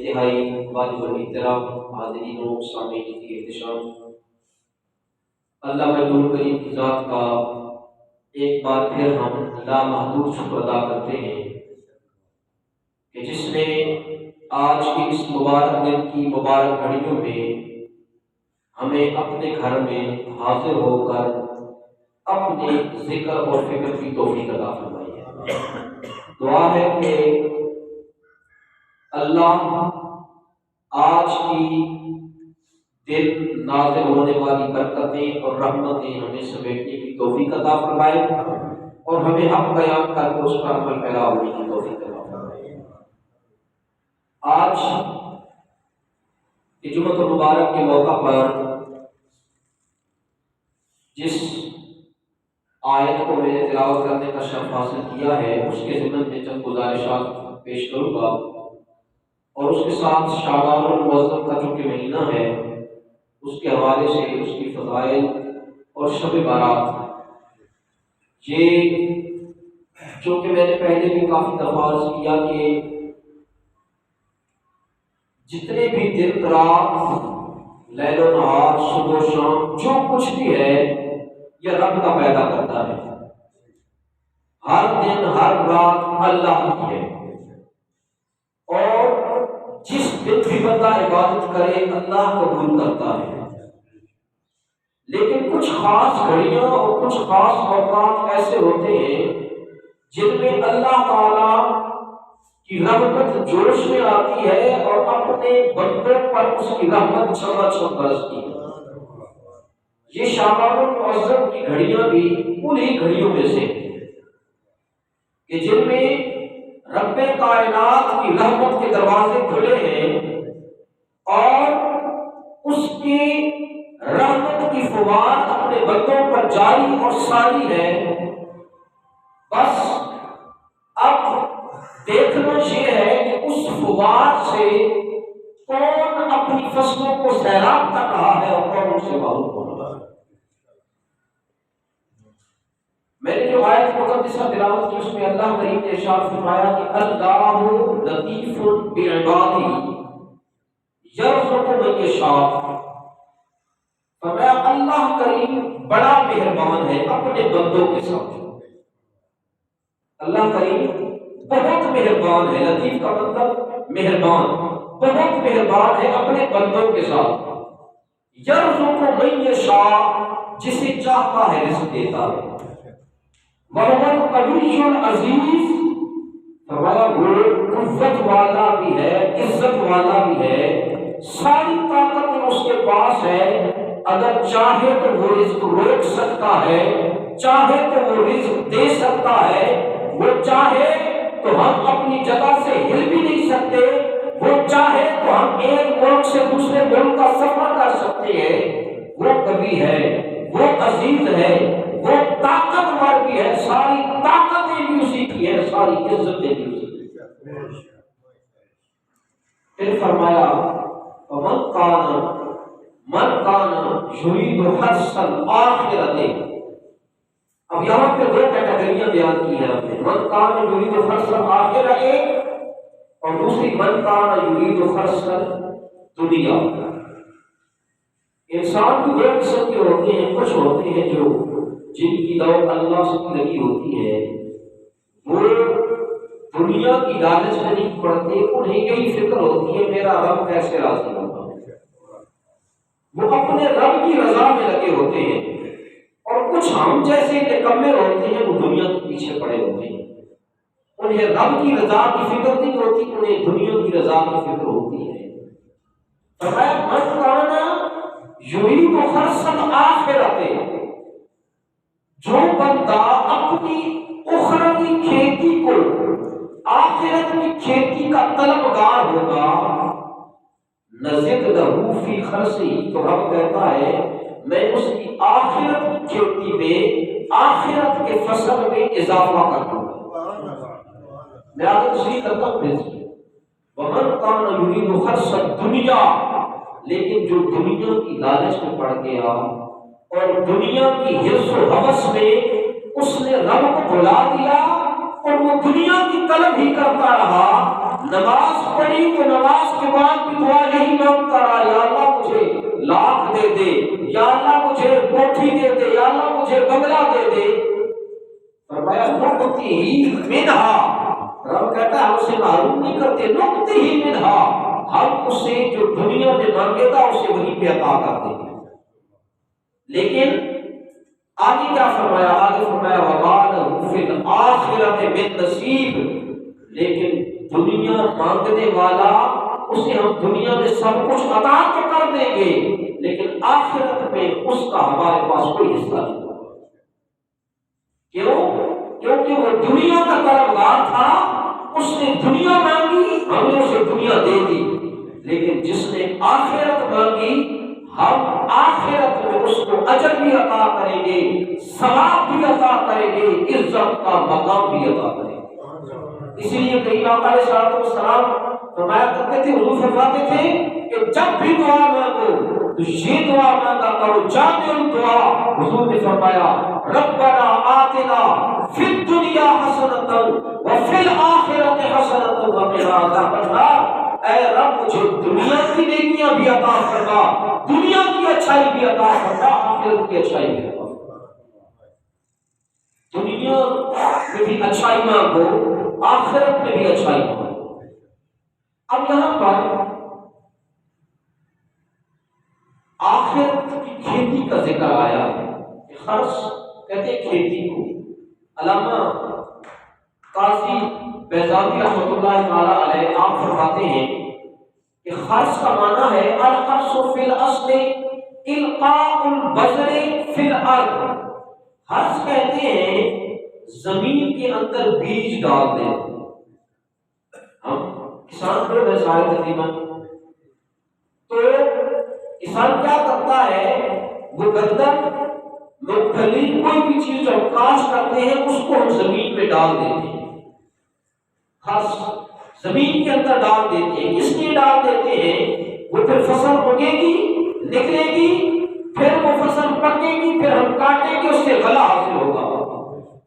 انتہائی واجب الاحترام حاضرین و سامعین کی احتشام، اللہ مجبور کریم کی ذات کا ایک بار پھر ہم لامحدود شکر ادا کرتے ہیں کہ جس نے آج کی اس مبارک دن کی مبارک گھڑیوں میں ہمیں اپنے گھر میں حاضر ہو کر اپنے ذکر اور فکر کی توفیق عطا فرمائی ہے۔ دعا ہے کہ اللہ آج کی دل نازل ہونے والی برکتیں اور رحمتیں ہمیں سمیٹنے کی توفیق عطا فرمائے اور ہمیں حق بیان کر کے اس پر عمل پیرا ہونے کی توفیق عطا فرمائے۔ آج جمعۃ المبارک کے موقع پر جس آیت کو میں نے تلاوت کرنے کا شرف حاصل کیا ہے اس کے ضمن میں چند گزارشات پیش کروں گا، اور اس کے ساتھ شعبان المعظم کا جو کہ مہینہ ہے اس کے حوالے سے اس کی فضائل اور شب بارات، یہ چونکہ میں نے پہلے بھی کافی دفعہ عرض کیا کہ جتنے بھی دن رات لیل و نہار صبح و شام جو کچھ بھی ہے یہ رب کا پیدا کرتا ہے۔ ہر دن ہر رات اللہ کی ہے، اور جس دن بھی بندہ عبادت کرے اللہ قبول کرتا ہے، لیکن کچھ خاص گھڑیاں اور کچھ خاص اوقات ایسے ہوتے ہیں جن میں اللہ تعالی کی رحمت جوش میں آتی ہے اور اپنے بندوں پر اس کی رحمت چھم برستی ہے۔ یہ شعبان المعظم کی گھڑیاں بھی انہی گھڑیوں میں سے کہ جن میں رب کائنات کی رحمت کے دروازے کھلے ہیں اور اس کی رحمت کی فوار اپنے بندوں پر جاری اور ساری ہے۔ بس اب دیکھنا یہ ہے کہ اس فوار سے کون اپنی فصلوں کو سیراب کر رہا ہے اور کون ان سے معروف ہو رہا ہے۔ میں نے جو آیت مقدسہ تلاوت کی اس میں اللہ کریم نے ارشاد فرمایا کہ اللہ لطیف بعبادہ یرزق من یشاء، فرمایا اللہ کریم بڑا مہربان ہے اپنے بندوں کے ساتھ۔ اللہ کریم بہت مہربان ہے، لطیف کا مطلب مہربان، بہت مہربان ہے اپنے بندوں کے ساتھ۔ یرزق من یشاء، جسے چاہتا ہے رزق دیتا ہے۔ وَهُوَ الْقَوِيُّ الْعَزِيزُ، فرمایا وہ قوت والا بھی ہے، عزت والا بھی ہے، ساری طاقت اس کے پاس ہے، اگر چاہے تو وہ رزق روک سکتا ہے، چاہے تو وہ رزق دے سکتا ہے، وہ چاہے تو ہم اپنی جگہ سے ہل بھی نہیں سکتے، وہ چاہے تو ہم ایک ملک سے دوسرے ملک کا سفر کر سکتے ہیں۔ وہ قوی ہے، وہ عزیز ہے، وہ طاقتور بھی ہے، ساری طاقتیں بھی اسی کی ہے، ساری عزتیں بھی اسی کی ہے۔ پھر فرمایا من کان یرید حرث الآخرۃ، اب یہاں پہ دو کیٹیگریاں بیان کی ہیں ہم نے، من کان یرید حرث الآخرۃ اور دوسری من کان یرید حرث الدنیا۔ انسان کی دو قسم کے ہوتے ہیں، کچھ ہوتے ہیں جو جن کی دوڑ اللہ سے لگی ہوتی ہے، وہ دنیا کی لالچ میں نہیں پڑتے، انہیں یہی فکر ہوتی ہے میرا رب کیسے راضی ہوگا۔ وہ اپنے رب کی رضا میں لگے ہوتے ہیں، اور کچھ ہم جیسے نکمے ہوتے ہیں وہ دنیا کے پیچھے پڑے ہوتے ہیں، انہیں رب کی رضا کی فکر نہیں ہوتی، انہیں دنیا کی رضا کی فکر ہوتی ہے۔ فرمایا من کان یرید حرث الآخرۃ، جو بندہ اپنی اخروی کھیتی کو آخرت کی کھیتی کا طلبگار ہوگا، نزد لہ فی خرثہ، تو رب کہتا ہے میں اس کی آخرت کی کھیتی میں، آخرت کے فصل میں اضافہ کر دوں گا۔ میں آگے تشریح کرتا ہوں پھر سے، ومن کان یرید حرث الدنیا، لیکن جو دنیا کی لالچ میں پڑ گیا اور دنیا کی حرص و ہوس میں اس نے رب کو بھلا دیا اور وہ دنیا کی طلب ہی کرتا رہا، نماز پڑھی تو نماز کے بعد بھی دعا یہی مانگتا رہا، یا اللہ مجھے لاکھ دے دے، یا اللہ مجھے کوٹھی دے دے، یا اللہ مجھے بنگلہ دے دے۔ فرمایا نقطی ہی منہا، رب کہتا ہے ہم اسے معلوم نہیں کرتے، نقطی ہی منہا، ہم اسے جو دنیا میں مانگے گا اسے وہیں پہ عطا کر دیں گے۔ لیکن آگے کیا فرمایا؟ آگے فرمایا وَقَالَ فِي الْآخِرَةِ مِن نَصِیب، لیکن دنیا مانگنے والا اسے ہم دنیا میں سب کچھ عطا تو کر دیں گے، لیکن آخرت میں اس کا ہمارے پاس کوئی حصہ نہیں ہوگا۔ کیوں؟ کیونکہ وہ دنیا کا طلبگار تھا، اس نے دنیا مانگی، ہم نے اسے دنیا دے دی، لیکن جس نے آخرت مانگی ہم آخرت میں اس کو اجر بھی عطا کریں گے، ثواب بھی عطا کریں گے، عزت کا مقام بھی عطا کریں گے۔ اسی لیے کئی آقا علیہ الصلوۃ والسلام فرمایا کرتے تھے، حضور فرماتے تھے کہ جب بھی دعا مانگو تو یہ دعا مانگا کرو، جامع الدعا۔ حضور نے فرمایا ربنا آتنا فی الدنیا حسنۃ وفی الآخرۃ حسنۃ وقنا عذاب النار۔ اے رب مجھے دنیا کی نیکیاں بھی عطا فرما، دنیا کی اچھائی بھی عطا فرما، آخرت کی اچھائی بھی عطا فرما۔ دنیا میں بھی اچھائی مانگو، آخرت میں بھی اچھائی مانگو۔ اب یہاں پر آخرت کی کھیتی کا ذکر آیا ہے، خرچ کہتے ہیں کھیتی کو۔ علامہ قاضی بیضاوی رحمۃ اللہ تعالی علیہ آپ فرماتے ہیں کہ خرچ کا معنی ہے الخرص فی الاصل القاء البذر فی الارض۔ خرچ کہتے ہیں زمین کے اندر بیج ڈال دیں۔ ہم کسان لوگ ہیں سارے تقریباً، تو کسان کیا کرتا ہے، وہ گندم مونگ پھلی کوئی بھی چیز جو ہم کاشت کرتے ہیں اس کو ہم زمین میں ڈال دیتے ہیں، خاص زمین کے اندر ڈال دیتے ہیں۔ اس لیے ڈال دیتے ہیں وہ پھر فصل اگے گی، نکلے گی، پھر وہ فصل پکے گی، پھر ہم کاٹیں گے، اس سے غلہ حاصل ہوگا۔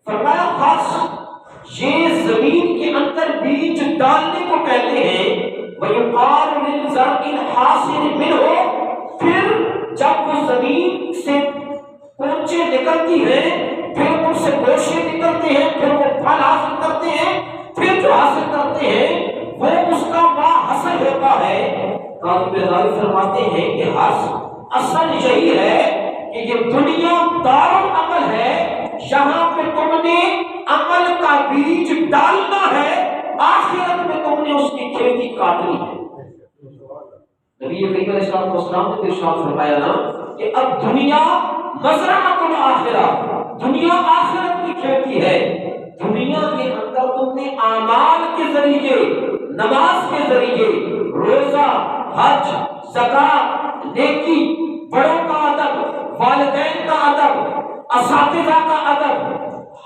فرمایا خاص یہ زمین کے اندر بیج ڈالنے کو کہتے ہیں۔ وَيُقَالُ لِلزَّرْعِ الْحَاصِلِ مِنْهُ، پھر جب وہ زمین سے کونچے نکلتی ہیں، پھر ان سے گوشے نکلتے ہیں، پھر وہ پھل حاصل کرتے ہیں، پھر جو حاصل کرتے ہیں وہ اس کا ما حاصل ہوتا ہے۔ قاضی بیضاوی فرماتے ہیں کہ اصل یہی ہے کہ یہ دنیا دار العمل ہے، یہاں پہ تم نے عمل کا بیج ڈالنا ہے، آخرت میں تم نے اس کی کھیتی کاٹنی ہے۔ نبی کریم علیہ الصلوۃ والسلام نے ارشاد فرمایا نا کہ اب دنیا مزرعۃ الآخرہ، دنیا آخرت کی کھیتی ہے۔ دنیا کے اندر تم نے اعمال کے ذریعے، نماز کے ذریعے، روزہ، حج، زکات، نیکی، بڑوں کا ادب، والدین کا ادب، اساتذہ کا ادب،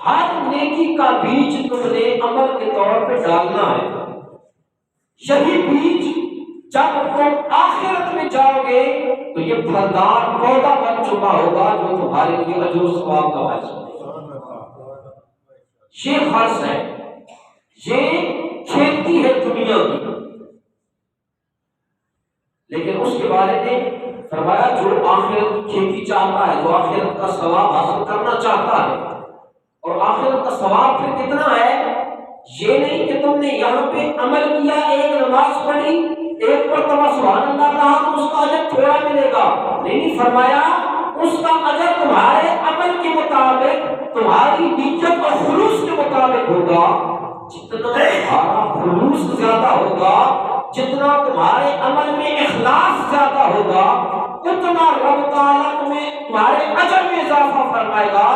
ہر نیکی کا بیج تم نے عمل کے طور پہ ڈالنا ہے۔ یہی بیج جب تم آخرت میں جاؤ گے تو یہ پھلدار پودا بن چکا ہوگا جو تمہارے لیے اجر و ثواب کا باعث ہوگا۔ یہ خرچ ہے، یہ کھیتی ہے دنیا کی۔ لیکن اس کے بارے میں فرمایا جو آخرت کی کھیتی چاہتا ہے، جو آخرت کا ثواب حاصل کرنا چاہتا ہے، اور آخرت کا ثواب پھر کتنا ہے، یہ نہیں کہ تم نے یہاں پہ عمل کیا، ایک نماز پڑھی، ایک مرتبہ سبحان اللہ کہا تو اس کا اجر تھوڑا ملے گا، نہیں، فرمایا اس کا اجر تمہارے عمل کے مطابق، تمہاری نیت اور خلوص کے مطابق ہوگا۔ جتنا تمہارا خلوص زیادہ ہوگا، جتنا تمہارے عمل میں اخلاص زیادہ ہوگا، اتنا رب تعالیٰ تمہیں تمہارے اجر میں اضافہ فرمائے گا۔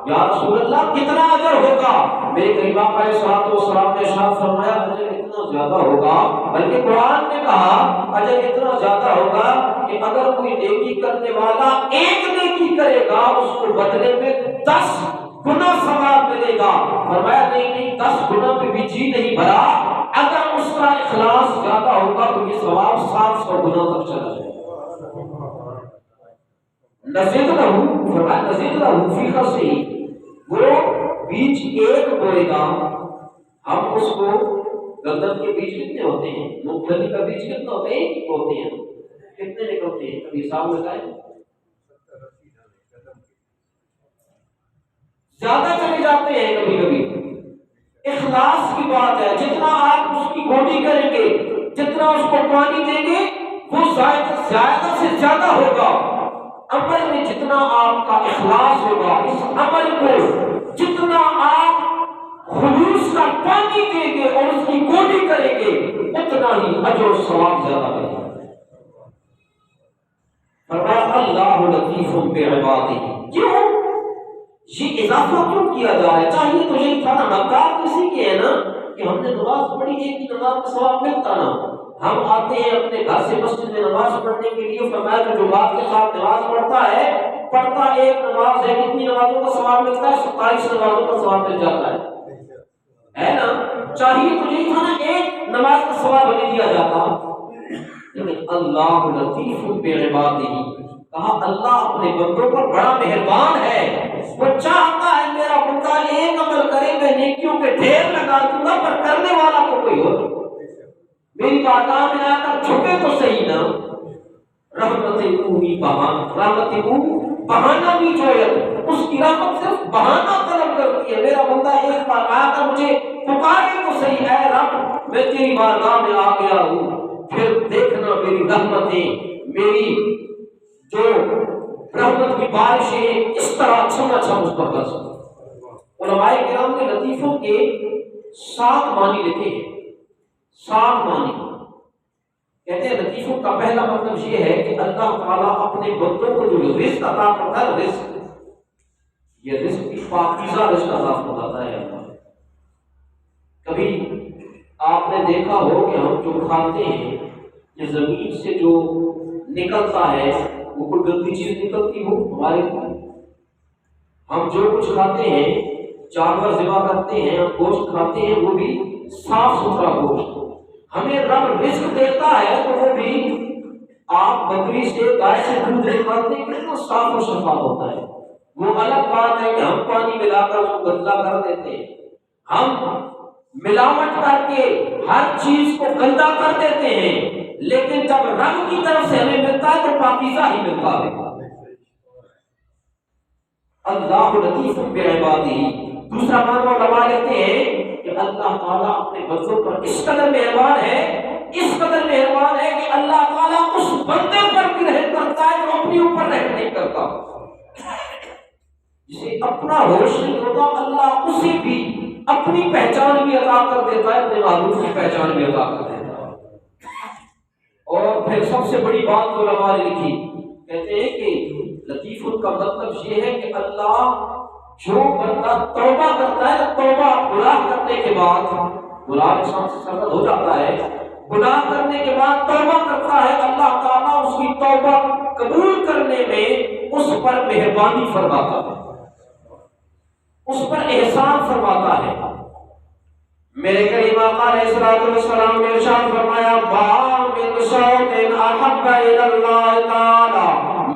یا رسول اللہ کتنا اجر ہوگا؟ میرے قریب آقا علیہ الصلوۃ والسلام نے ارشاد فرمایا اجر اتنا زیادہ ہوگا، بلکہ قرآن نے کہا اجر اتنا زیادہ ہوگا کہ اگر کوئی نیکی کرنے والا ایک نیکی کرے گا اس کو بدلے میں 10 گنا ثواب ملے گا۔ فرمایا نہیں 10 گنا پہ بھی جی نہیں بھرا، اگر اس کا اخلاص زیادہ ہوگا تو یہ ثواب 700 گنا تک چلا جائے گا۔ نزید لہو، فرمایا نزید لہو فی خرصہ، وہ بیج ایک بوئے گا، ہم اس کو گندم کے بیج کتنے ہوتے ہیں؟ مونگ پھلی کا بیج کتنے ہوتے ہیں؟ ہوتے ہیں کتنے نکلتے ہیں؟ کبھی حساب لگائیں؟ زیادہ چلے جاتے ہیں کبھی کبھی۔ اخلاص کی بات ہے، جتنا آپ اس کی گوڈی کریں گے، جتنا اس کو پانی دیں گے، وہ زیادہ سے زیادہ ہوگا۔ عمل میں جتنا آپ کا اخلاص ہوگا، اس عمل کو جتنا آپ خلوص کا پانی دیں گے اور اس کی گوڈی کریں گے، اتنا ہی اجر و ثواب زیادہ ملے گا۔ فرمایا اللہ لطیف بعبادہ، کیوں یہ اضافہ کیوں کیا جا رہا ہے؟ چاہیے تو یہی تھا نا، مکار کسی کے ہے نا کہ ہم نے نماز پڑھی، ایک ہی نماز کا ثواب ملتا نا۔ ہم آتے ہیں اپنے گھر سے مسجد میں نماز پڑھنے کے لیے، فرمایا کہ جو بات کے ساتھ نماز پڑھتا ایک نماز ہے، کتنی نمازوں کا ثواب ملتا ہے؟ 27 نمازوں کا ثواب مل جاتا ہے نا۔ چاہیے تو یہی تھا نا، ایک نماز کا ثواب نہیں دیا جاتا، لیکن اللہ لطیف بعبادہ، کہا اللہ اپنے بندوں پر بڑا مہربان ہے، وہ چاہتا ہے میرا بندہ ایک عمل کرے، میں نیکیوں کے ڈھیر لگا دوں گا، پر کرنے والا تو کوئی ہو، میری بارگاہ میں آ کر چھپے تو صحیح نا۔ رحمت اوہی بہانہ بھی جویت، اس کی رحمت صرف بہانہ طلب کرتی ہے۔ میرا بندہ ایک بار آ کر مجھے پکارے تو صحیح، اے رب میں تیری بارگاہ میں آ گیا ہوں، پھر دیکھنا میری رحمتیں، میری جو رحمت کی بارشیں اس طرح چھما چھم اس پر برس۔ علماء کرام نے لطیفوں کے 7 معنی لکھے ہیں، 7 معنی کہتے ہیں۔ لطیفوں کا پہلا مطلب یہ ہے کہ اللہ تعالیٰ اپنے بندوں کو جو رزق عطا کرتا ہے، رزق یہ رزق بھی پاکیزہ رزق عطا فرماتا ہے اللہ۔ کبھی آپ نے دیکھا ہو کہ ہم جو کھاتے ہیں، یہ زمین سے جو نکلتا ہے، وہ کوئی گندی چیز نکلتی ہو ہمارے لیے؟ ہم جو کچھ کھاتے ہیں، جانور ذبح کرتے ہیں، ہم گوشت کھاتے ہیں، وہ بھی صاف ستھرا گوشت۔ ہمیں رب رزق دیتا ہے تو وہ بھی، آپ بکری سے گائے سے دودھ نکالتے ہیں، کتنا صاف و شفاف ہوتا ہے۔ وہ الگ بات ہے کہ ہم پانی ملا کر اس کو گندا کر دیتے ہیں، ہم ملاوٹ کر کے ہر چیز کو گندا کر دیتے ہیں، لیکن جب رب کی طرف سے ہمیں ملتا ہے تو پاکیزہ ہی ملتا ہے۔ اللہ لطیف بعبادہ، دوسرا معنی علماء لیتے ہیں کہ اللہ تعالیٰ اپنے بندوں پر اس قدر مہربان ہے، اس قدر مہربان ہے کہ اللہ تعالیٰ اس بندے پر بھی رحم کرتا ہے جو اپنے اوپر رحم نہیں کرتا۔ جسے اپنا ہوش نہیں ہوتا، اللہ اسے بھی اپنی پہچان بھی عطا کر دیتا ہے، اپنے معبود کی پہچان بھی عطا کر دیتا ہے۔ اور پھر سب سے بڑی بات جو علماء نے لکھی، کہتے ہیں کہ لطیف کا مطلب یہ ہے کہ اللہ جو بندہ توبہ کرتا ہے، توبہ گناہ کرنے کے بعد، گناہ انسان سے سرزد ہو جاتا ہے، گناہ کرنے کے بعد توبہ کرتا ہے، اللہ تعالیٰ اس کی توبہ قبول کرنے میں اس پر مہربانی فرماتا ہے، اس پر احسان فرماتا ہے۔ میرے کریم آقا علیہ السلام نے ارشاد فرمایا، ما من صوت احب الى اللہ تعالی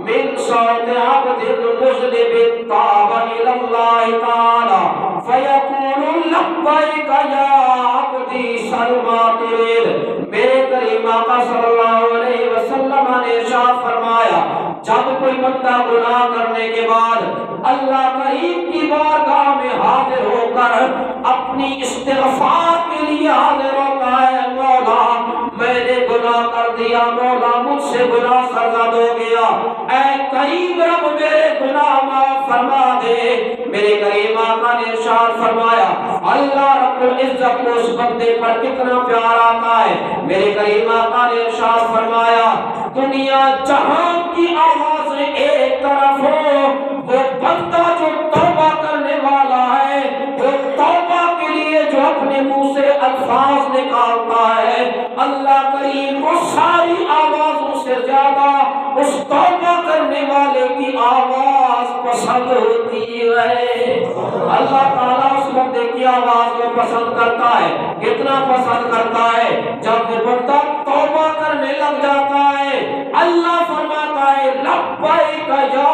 من صوت عبد مذنب تاب الى اللہ تعالی فیقول لبیک یا عبدی سلما ترید۔ میرے کریم آقا صلی اللہ علیہ وسلم نے ارشاد فرمایا، جب کوئی بندہ گناہ کرنے کے بعد اللہ کریم کی بارگاہ میں حاضر ہو کر اپنی استغفار کے لیے حاضر ہوتا ہے، مولا میں نے گناہ کر دیا، مولا مجھ سے گناہ سرزد ہو گیا، اے کریم رب میرے گناہ معاف فرما دے۔ میرے کریم آقا نے ارشاد فرمایا، اللہ رب العزت کو اس بندے پر کتنا پیار آتا ہے۔ میرے کریم آقا نے ارشاد فرمایا، دنیا جہان کی آوازیں ایک طرف ہو، وہ بندہ جو توبہ کرنے والا ہے، وہ توبہ کے لیے جو اپنے منہ سے الفاظ نکالتا ہے، اللہ کریم کو ساری آوازوں سے زیادہ اس توبہ کرنے والے کی آواز پسند ہوتی ہے۔ اللہ تعالیٰ اس بندے کی آواز کو پسند کرتا ہے، کتنا پسند کرتا ہے؟ جب وہ بندہ توبہ کرنے لگ جاتا ہے، اللہ فرماتا ہے، لبیک یا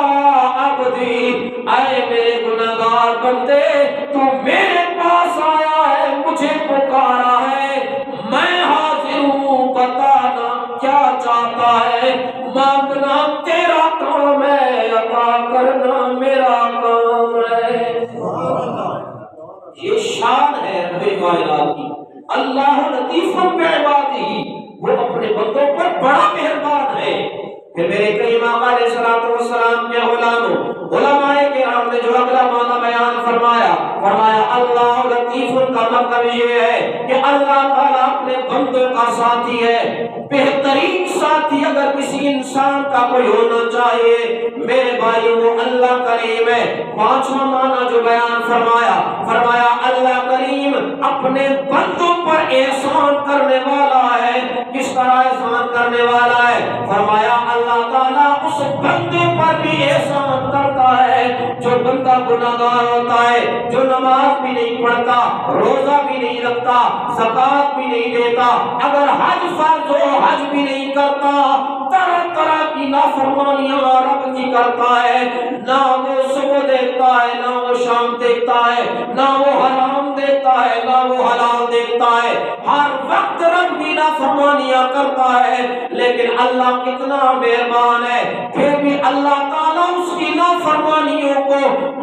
عبدی، اے میرے گناہگار بندے، تو میرے پاس آیا ہے، مجھے پکارا ہے، کرنا میرا کام ہے۔ یہ شان ہے رب کائنات کی، اللہ لطیف بعبادہ، وہ اپنے بندوں پر بڑا مہربان ہے۔ پھر میرے کریم آقا علیہ الصلوۃ والسلام کے غلاموں علماء کرام نے جو اگلا معنی بیان فرمایا اللہ لطیف کا مطلب یہ ہے کہ اللہ تعالیٰ اپنے بندوں کا ساتھی ہے۔ بہترین ساتھی اگر کسی انسان کا کوئی ہونا چاہیے میرے بھائی وہ اللہ کریم ہے۔ پانچواں معنی جو بیان فرمایا اللہ کریم اپنے بندوں پر احسان کرنے والا ہے۔ کس طرح احسان کرنے والا ہے؟ فرمایا اللہ تعالیٰ اس بندے پر بھی احسان کرتا ہے جو بندہ گناہگار ہوتا ہے، جو نماز بھی نہیں پڑھتا، روزہ بھی نہیں رکھتا، زکوٰۃ بھی نہیں دیتا، اگر حج فرض ہو حج بھی نہیں کرتا، طرح طرح کی نافرمانیاں رب کی کرتا ہے، نہ وہ صبح دیکھتا ہے نہ وہ شام دیکھتا ہے، نہ وہ حرام دیکھتا ہے نہ وہ حلال دیکھتا ہے، ہر وقت رب کی نافرمانیاں کرتا ہے، لیکن اللہ کتنا مہربان ہے، پھر بھی اللہ تعالیٰ اس کی نافرمانیوں کو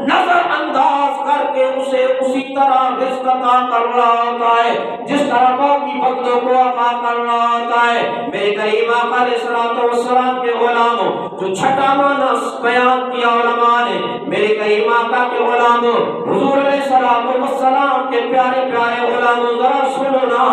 نظر انداز کر کے اسے اسی طرح رزق عطا کر رہا ہوتا ہے جس طرح باقی بندوں کو عطا کر رہا ہوتا ہے۔ میرے کریم آقا علیہ الصلوۃ والسلام کے غلاموں جو چھٹا معنی بیان کیا علماء نے، میرے کریم آقا کے غلاموں حضور علیہ الصلوۃ والسلام کے پیارے پیارے غلاموں ذرا سنو نا،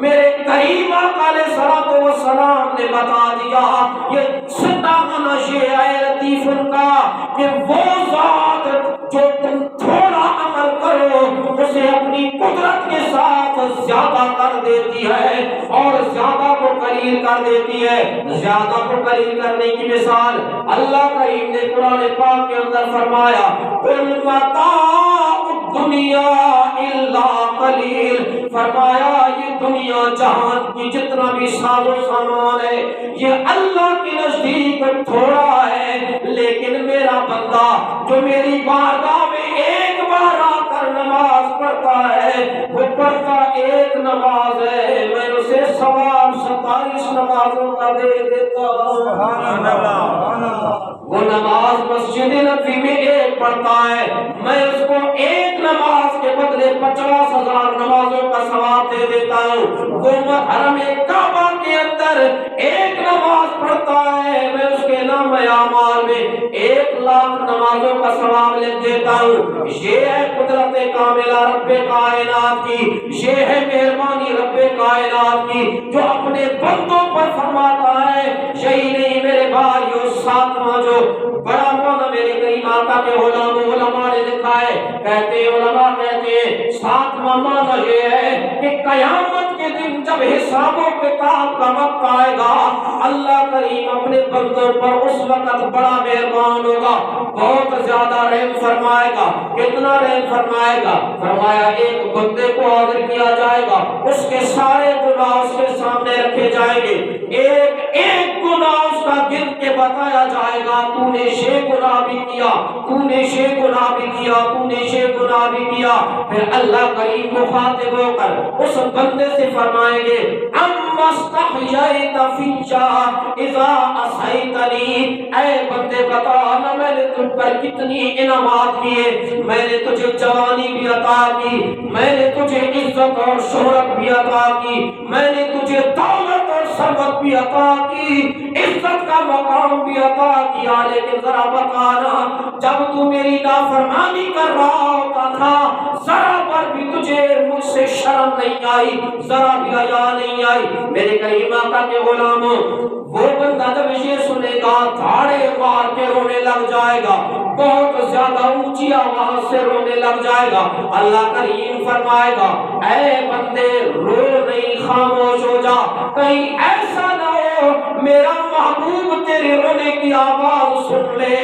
میرے کریم آقا علیہ الصلوۃ والسلام نے بتا دیا یہ چھٹا معنی یہ ہے لطیف کا کہ وہ ذات جو تم تھوڑا عمل کرو اسے اپنی قدرت کے ساتھ زیادہ کر دیتی ہے اور زیادہ کو قلیل کر دیتی ہے۔ زیادہ کو قلیل کرنے کی مثال اللہ کریم نے قرآن پاک کے اندر فرمایا قُلْ مَتَاعُ الدُّنْيَا إِلَّا قَلِيلٌ، فرمایا یہ دنیا جہان کی جتنا بھی ساز و سامان ہے یہ اللہ کے نزدیک تھوڑا ہے، لیکن میرا بندہ جو میری بارگاہ میں ایک بار آ کر نماز پڑھتا ہے وہ پڑھتا ایک نماز ہے، میں اسے ثواب 27 نمازوں کا دے دیتا ہوں۔ سبحان اللہ۔ وہ نماز مسجد نبی میں ایک پڑھتا ہے میں اس کو ایک نماز کے بدلے 50,000 نمازوں کا ثواب دے دیتا ہوں۔ وہ حرم کعبہ کے اندر ایک نماز پڑھتا ہے میں اس کے نام اعمال میں 1,00,000 نمازوں کا ثواب لکھ دیتا ہوں۔ یہ ہے قدرت کاملہ رب کائنات کی، یہ ہے مہربانی رب کائنات کی جو اپنے بندوں پر فرماتا ہے۔ یہی نہیں میرے بھائیو، ساتواں جو بڑا معنی میرے کریم آقا کے علماء نے لکھا ہے، علماء کہتے ہیں ساتواں معنی یہ ہے کہ قیامت کے دن جب حساب و کتاب کا وقت آئے گا اللہ کریم اپنے بندوں پر اس وقت بڑا مہربان ہوگا، بہت زیادہ رحم فرمائے گا۔ کتنا رحم فرمائے گا؟ فرمایا ایک بندے کو حاضر کیا جائے گا، اس کے سارے گناہ اس کے سامنے رکھے جائیں گے، ایک ایک گناہ اس کا گن کے بتایا جائے گا، تو نے یہ گناہ بھی کیا، تو نے یہ گناہ بھی کیا، تو نے یہ گناہ بھی کیا۔ پھر اللہ کریم مخاطب ہو کر اس بندے سے فرمائیں گے اما استحییت فیّا اذا عصیتنی، اے بندے بتا نا میں نے تجھ پر کتنی انعامات کیے، میں نے تجھے جوانی بھی عطا کی، میں نے تجھے عزت اور شہرت بھی عطا کی، میں نے تجھے دولت اور ثروت بھی عطا کی، عزت کا مقام بھی عطا کیا، لیکن ذرا بتانا جب تو میری نافرمانی کر رہا ہوتا تھا ذرا پر بھی تجھے مجھ سے شرم نہیں آئی، ذرا بھی حیا نہیں آئی۔ میرے کریم آقا کے غلاموں وہ بندہ جب یہ سنے گا دھاڑے مار کے رونے لگ جائے گا، بہت زیادہ اونچی آواز سے رونے لگ جائے گا۔ اللہ کریم فرمائے گا اے بندے رو نہیں، خاموش ہو جا، کہیں ایسا نہ ہو میرا محبوب تیرے رونے کی آواز سن لے،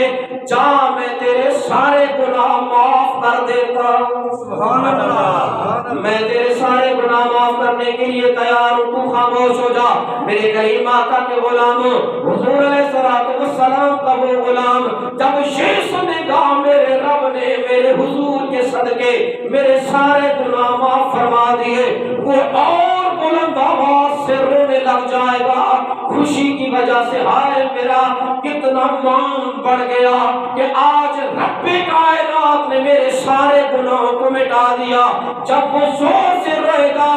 جا میں تیرے سارے گناہ معاف کر دیتا ہوں۔ سبحان اللہ، میں تیرے سارے گناہ معاف کرنے کے لیے تیار ہوں، تو خاموش ہو جا۔ میرے کریم آقا کے غلاموں حضور علیہ السلام کا وہ غلام جب یہ سنے گا میرے رب نے میرے حضور کے صدقے میرے سارے گناہ معاف فرما دیے، وہ اور بلند آواز سے رونے میں لگ جائے گا خوشی کی وجہ سے، ہائے میرا کتنا مان بڑھ گیا کہ آج رب کائنات نے میرے سارے گناہوں کو مٹا دیا۔ جب وہ زور سے روئے گا،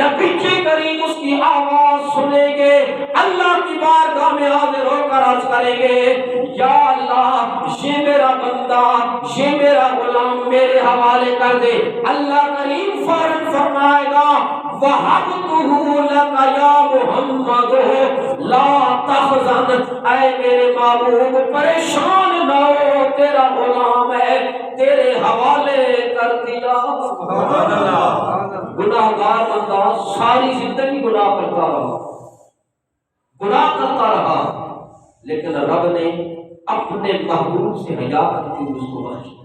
نبی کریم اس کی آواز سنیں گے، اللہ کی بارگاہ میں حاضر ہو کر عرض کریں گے یا اللہ یہ میرا بندہ، یہ میرا غلام میرے حوالے کر دے۔ اللہ کریم فوراً فرمائے گا وَحَبْتُهُ لَكَ يَا مُحَمَّدُ لَا تَحْزَنْ، اے میرے معبود پریشان نہ ہو، تیرا غلام ہے، تیرے حوالے کر دیا۔ سبحان اللہ۔ گناہگار بندہ ساری زندگی گناہ کرتا رہا، لیکن رب نے اپنے محبوب سے حیا کرتے ہوئے اس کو بخشا۔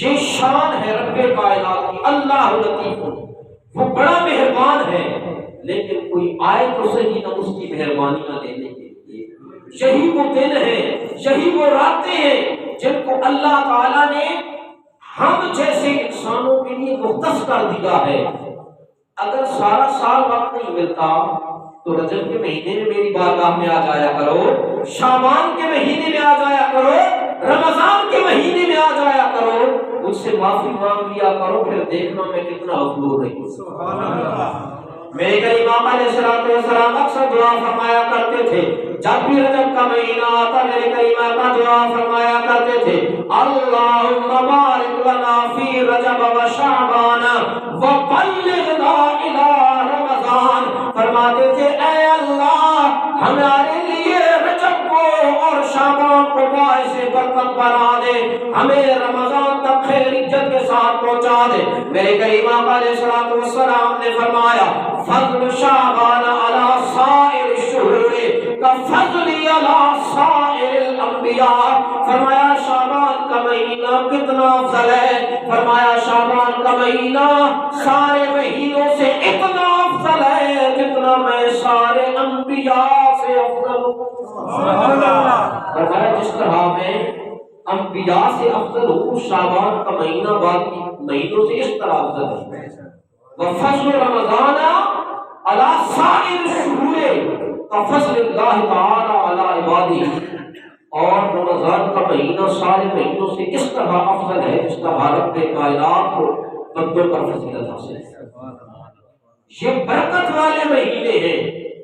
یہ شان ہے رب کائنات کی، اللہ لطیف، وہ بڑا مہربان ہے، لیکن کوئی آئے تو صحیح نہ اس کی مہربانیاں لینے کے لیے۔ یہی وہ دن ہے، یہی وہ راتیں ہیں جن کو اللہ تعالیٰ نے ہم جیسے انسانوں کے لیے مختص کر دیا ہے۔ اگر سارا سال وقت نہیں ملتا تو رجب کے مہینے میں میری بارگاہ میں آ جایا کرو، شعبان کے مہینے میں آ جایا کرو، رمضان کے مہینے میں آ جایا کرو، مجھ سے معافی مانگ لیا کرو، پھر دیکھنا میں کتنا غفور رہی۔ سبحان اللہ۔ میرے کریم آقا علیہ الصلوۃ والسلام اکثر دعا فرمایا کرتے تھے، جب بھی رجب کا مہینہ آتا میرے کریم آقا دعا فرمایا کرتے تھے اللہم بارک لنا فی رجب و شعبان وبلغنا الی رمضان۔ فرماتے تھے اے اللہ ہمارے لیے رجب کو اور شعبان کو باعث برکت بنا دے، ہمیں رمضان تک خیر عزت کے ساتھ پہنچا دے۔ میرے کریم آقا علیہ الصلوۃ والسلام نے فرمایا فضل شعبان علی سائر الشہور کفضل علی سائر الانبیاء۔ فرمایا شعبان کا مہینہ کتنا افضل ہے، فرمایا شعبان کا مہینہ سارے مہینوں سے اتنا افضل ہے جتنا میں سارے انبیاء سے افضل ہوں۔ سبحان اللہ۔ فرمایا جس طرح میں انبیاء سے افضل ہوں، شعبان کا مہینہ باقی مہینوں سے اس طرح افضل ہے۔ وفضل رمضان علی سائر الشہور کفضل اللہ تعالی علی عبادہ، اور رمضان کا مہینہ سارے مہینوں سے اس طرح افضل ہے جس طرح رب کائنات کو بندوں پر فضیلت حاصل ہے۔ یہ برکت والے مہینے ہیں،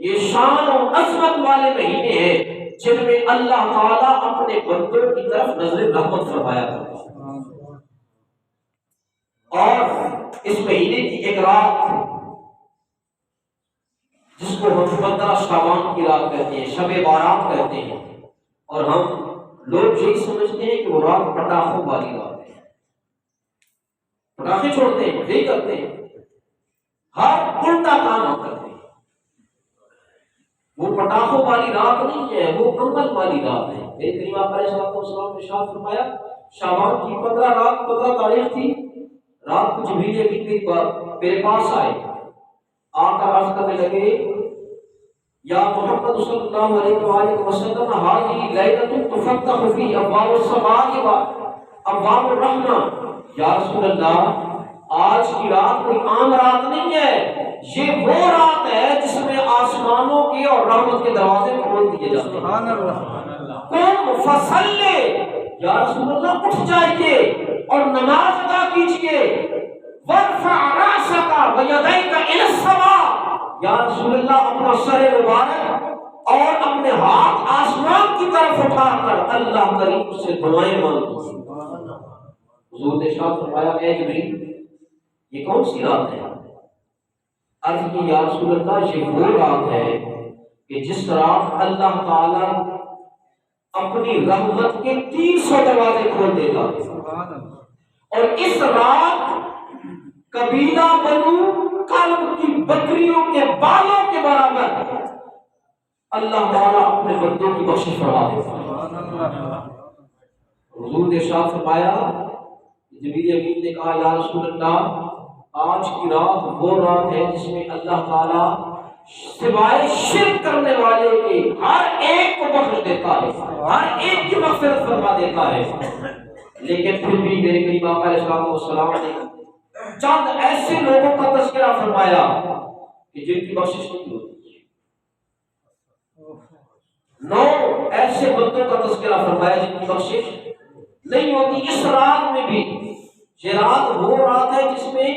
یہ شان و عظمت والے مہینے ہیں جن میں اللہ تعالیٰ اپنے بندوں کی طرف نظر رحمت فرمایا کرتا ہے۔ اور اس مہینے کی ایک رات جس کو ہم 15 شعبان کی رات کہتے ہیں، شب بارات کہتے ہیں، اور ہم لوگ یہی سمجھتے ہیں کہ وہ رات پٹاخوں والی رات ہے، پٹاخے چھوڑتے ہیں، یہی کرتے ہیں، ہر الٹا کام ہم کرتے ہیں۔ وہ پٹاخوں والی رات نہیں ہے، وہ عمل والی رات ہے۔ میرے کریم آقا علیہ السلام نے ارشاد فرمایا شعبان کی 15 تاریخ تھی، رات کو جبریل امین میرے پاس آئے، آ کر عرض کرنے لگے یا محمد صلی اللہ علیہ وآلہ وسلم هذه ليلة تفتح في ابواب السماء وابواب الرحمة۔ یا رسول اللہ آج کی رات کوئی عام رات نہیں ہے، یہ وہ رات ہے جس میں آسمانوں کی اور رحمت کے دروازے کھول دیے جاتے ہیں۔ سبحان اللہ۔ قم فصلی، یا رسول اللہ اٹھ جائیے اور نماز ادا کیجیے، وارفع راسک ویدیک الی السماء، یا رسول اللہ اپنا سر مبارک اور اپنے ہاتھ آسمان کی طرف اٹھا کر اللہ کریم سے دعائیں مانگو۔ حضور نے ارشاد فرمایا اے جبریل یہ کون سی رات ہے؟ عرض کی یا رسول اللہ یہ وہ رات ہے کہ جس رات اللہ تعالی اپنی رحمت کے 300 دروازے کھول دے گا، اور اس رات قبیلہ بنو کلب کی بکریوں کے بالوں کے برابر اللہ تعالیٰ اپنے بندوں کی بخشش فرما دیتا۔ حضور نے ارشاد فرمایا جبریل امین نے کہا یا رسول اللہ آج کی رات وہ رات ہے جس میں اللہ تعالیٰ سوائے شرک کرنے والے کے ہر ایک کو بخش دیتا ہے، ہر ایک کی مغفرت فرما دیتا ہے۔ لیکن پھر بھی میرے کریم آقا علیہ السلام نے چند ایسے لوگوں کا تذکرہ فرمایا کہ جن کی بخشش نہیں ہوتی. 9 ایسے بندوں کا تذکرہ فرمایا جن کی بخشش نہیں ہوتی. اس رات میں بھی، یہ رات وہ رات ہے جس میں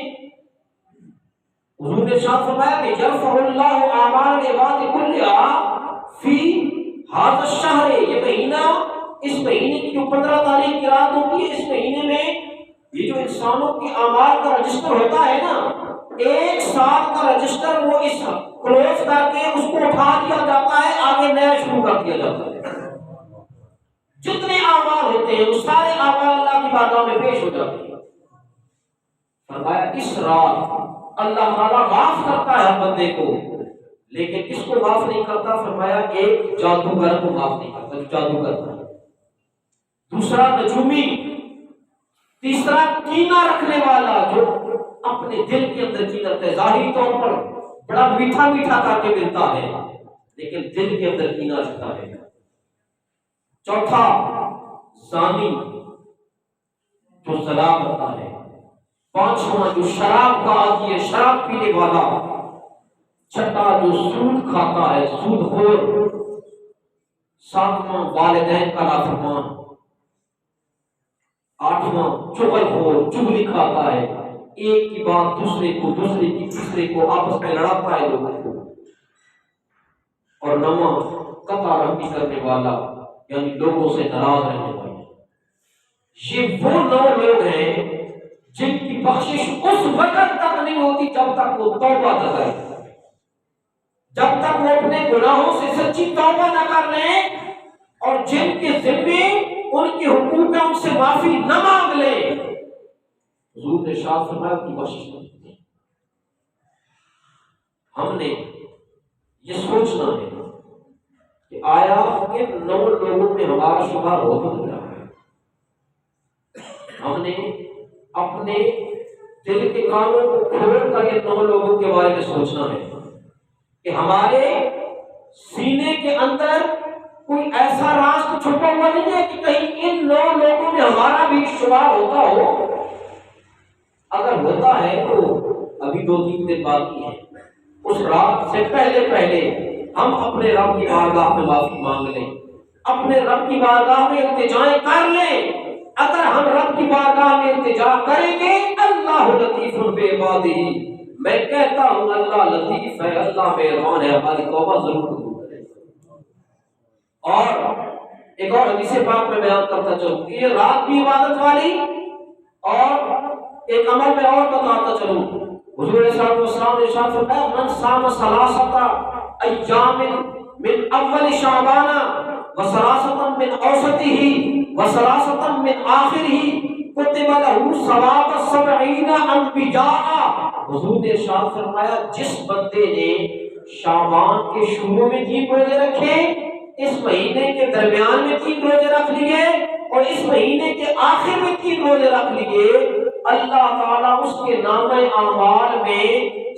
حضور نے ارشاد فرمایا کہ یرفع اللہ اعمال العباد کلھا فی ھذا الشہر. یہ مہینہ، اس مہینے کی جو 15 تاریخ کی رات ہوتی ہے، اس مہینے میں یہ جو انسانوں کے اعمال کا رجسٹر ہوتا ہے نا، 1 سال کا رجسٹر وہ اس کلوز کر کے اس کو اٹھا دیا جاتا ہے، آگے نیا شروع کر دیا جاتا ہے. جتنے اعمال ہوتے ہیں وہ سارے اعمال اللہ کی بارگاہ میں پیش ہو جاتے ہیں. فرمایا اس رات اللہ تعالیٰ معاف کرتا ہے بندے کو، لیکن کس کو معاف نہیں کرتا؟ فرمایا ایک جادوگر کو معاف نہیں کرتا، جو جادوگر تھا. دوسرا نجومی. تیسرا کینہ رکھنے والا، جو اپنے دل کے اندر کینہ رکھتا ہے. ظاہری طور پر بڑا میٹھا میٹھا کر کے ملتا ہے، لیکن دل کے اندر کینہ رکھتا ہے. چوتھا زانی، جو زنا کرتا ہے. پانچواں جو شراب کا عادی ہے، شراب پینے والا. چھٹا جو سود کھاتا ہے، سود خور. ساتواں والدین کا نافرمان. آٹھواں چغل خور، چغلی کھاتا ہے، ایک کی بات دوسرے کو، دوسرے کی تیسرے کو، آپس میں لڑاتا ہے لوگوں کو. اور نواں قطع رحمی کرنے والا، یعنی لوگوں سے ناراض رہنے والا. یہ وہ 9 لوگ ہیں جن کی بخشش اس وقت تک نہیں ہوتی جب تک وہ توبہ نہ کریں، جب تک وہ اپنے گناہوں سے سچی توبہ نہ کر لیں، اور جن کے ذمے ان کے حقوق ان سے معافی نہ مانگ لیں. حضور نے ارشاد فرمایا کی بخشش نہیں ہوتی. ہم نے یہ سوچنا ہے کہ آیا ان 9 لوگوں میں ہمارا شمار ہو تو نہیں رہا ہے. ہم نے اپنے دل کے کانوں کو کھول کر یہ 9 لوگوں کے بارے میں سوچنا ہے کہ ہمارے سینے کے اندر کوئی ایسا راز تو چھپا ہوا نہیں ہے کہ کہیں ان 9 لوگوں میں ہمارا بھی شمار ہوتا ہو. اگر ہوتا ہے تو ابھی 2-3 دن باقی ہیں. اس رات سے پہلے ہم اپنے رب کی بارگاہ میں معافی مانگ لیں، اپنے رب کی بارگاہ میں التجائیں کر لیں. اگر ہم رب کی بارگاہ میں التجا کریں گے، اللہ لطیف بعبادہ، میں کہتا ہوں اللہ لطیف ہے، اللہ مہربان ہے، ہماری توبہ ضرور قبول کرے. اور ایک اور حدیث پاک میں بیان کرتا چلوں کہ یہ رات بھی عبادت والی، اور ایک عمل میں اور بتاتا چلوں. حضور صلی اللہ علیہ وسلم نے ارشاد فرمایا من صام ثلاثه ایام من اول شعبان وثلاثه من اوسطه وثلاثه من آخره کتب له ثواب 70 انبیاء. حضور نے ارشاد فرمایا جس بندے نے شعبان کے شروع میں 3 روزے رکھے، اس مہینے کے درمیان میں 3 روزے رکھ لیے، اور اس مہینے کے آخر میں 3 روزے رکھ لیے، اللہ تعالیٰ اس کے نامہ اعمال میں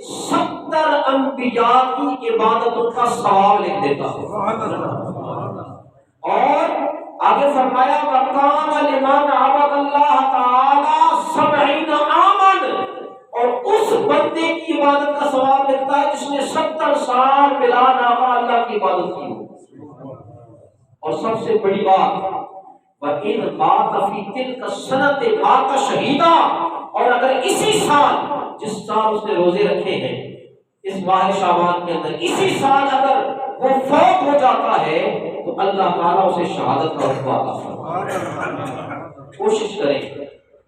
70 انبیاء کی عبادتوں کا ثواب لکھ دیتا ہے. اور آگے فرمایا وَقَانَ لِمَنْ عَبَدَ اللَّهَ تَعَالَى 70 عَامًا، اور اس بندے کی عبادت کا ثواب لکھتا ہے جس نے 70 سال بلا ناغہ اللہ کی عبادت کی. اور سب سے بڑی بات وَإِنْ مَاتَ فِي تِلْكَ السَّنَةِ مَاتَ شَهِيدًا، اور اگر اسی سال، جس سال اس نے روزے رکھے ہیں اس ماہ شعبان کے اندر، اسی سال اگر وہ فوت ہو جاتا ہے تو اللہ تعالیٰ اسے شہادت کا رتبہ عطا فرماتا. کوشش کریں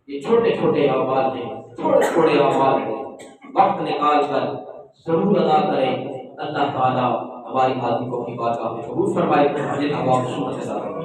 یہ چھوٹے چھوٹے اعمال ہیں، تھوڑے اعمال ہیں، وقت نکال کر ضرور ادا کریں. اللہ تعالیٰ ہماری حاضری کو اپنی بارگاہ میں قبول فرمائے. مجھے ابواب سنت ادا کریں.